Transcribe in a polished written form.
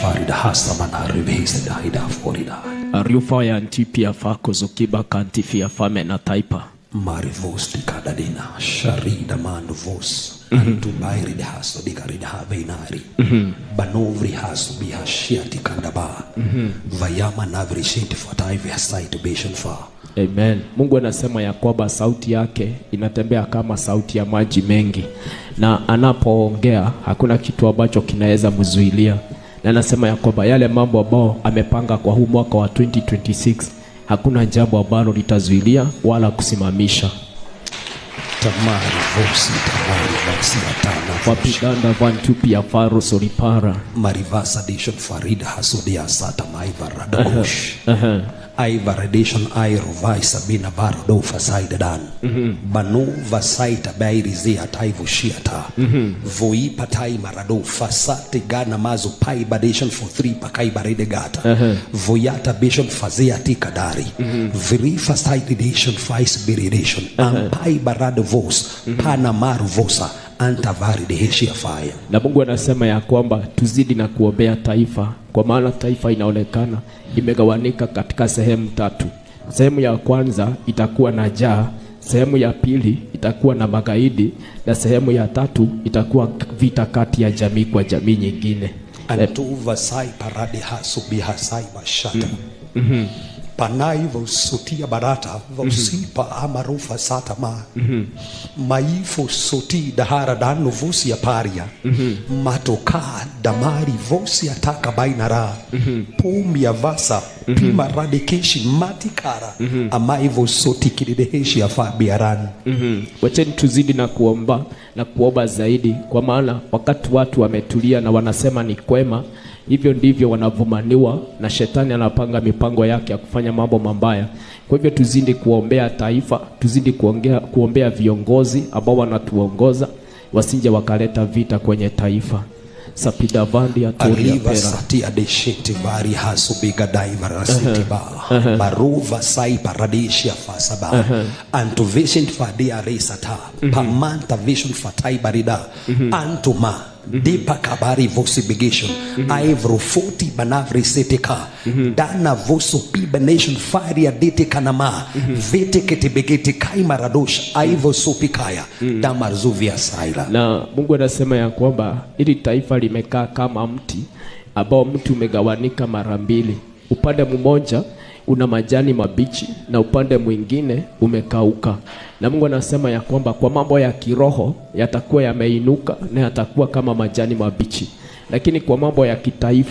farida hasa manari vese daida forida. Ariufa ya antipia fako zokiba kantifia fame na taipa. Marivos di kadadina sharida mando vos. Antu bairi de haso di karida haveinari. Banovri haso bihashiati kandaba. Vayama navri shinti fatai vihasai to bashan fa. Amen. Mungu anasema ya kwamba sauti yake inatembea kama sauti ya maji mengi, na anapoongea hakuna kitu ambacho kinaweza mzuilia. Na anasema ya kwamba yale mambo ambayo amepanga kwa huu mwaka wa 2026 hakuna jambo ambalo litazuilia wala kusimamisha. Tamari vosi atana Wapiganda vantu pia faro solipara. Marivasa dishon farida hasodia sata maiva radagosh. Aiva redation airovai sabina barado fasaida dan. Banu vasaita bairizi ataivu shiata. Voi patai marado fasate gana mazo pai badation for 3 pakai barede gata. Voyata bishon fazea tikadari. Viri fasaiti dation fais biridation. Ampai barado vos panamaru vosa. Antavari de heshia fire. Na Mungu anasema ya kwamba tuzidi na kuombea taifa, kwa maana taifa inaonekana imegawanika katika sehemu 3. Sehemu ya kwanza itakuwa na njaa, sehemu ya pili itakuwa na magaidi, na sehemu ya 3 itakuwa vita kati ya jamii kwa jamii nyingine. Antuva sai parade hasu bihasai bashata. Panai vosutia barata vosipa amarufa satama. Maifo soti dahara dano vosi ya paria. Matoka damari vosi ataka bainara. Pumi ya vasa pima radikeshi matikara. Amaivo soti kidideheshi ya fabiaran. Wacheni tuzidi na kuomba na kuomba zaidi, kwa maana wakati watu wametulia na wanasema ni kwema, hivyo ndivyo wanavumaniwa na shetani anapanga mipango yake ya kufanya mambo mabaya. Kwa hivyo tuzidi kuombea taifa, tuzidi kuombea viongozi ambao wanatuongoza wasije wakaleta vita kwenye taifa. Sapida vandi atoria pera satia de shete bari hasu biga daiva siti ba baruva sai paradisia fasaba anto vision fadia resata pamanta vision fatai barida antuma deepa kabari vosi begation aivro 40 banavri seteka dana voso piba nation faria dete kanama vete ketebegete kai maradosh aivo sopikaya damaruzuvia saila. Na Mungu anasema ya kwamba ili taifa limekaa kama mti ambao mti umegawanika mara 2. Upande mmoja una majani mabichi na upande mwingine umekauka. Na Mungu anasema ya kwamba kwa mambo ya kiroho yatakuwa yameinuka na yatakuwa kama majani mabichi, lakini kwa mambo ya kitaifa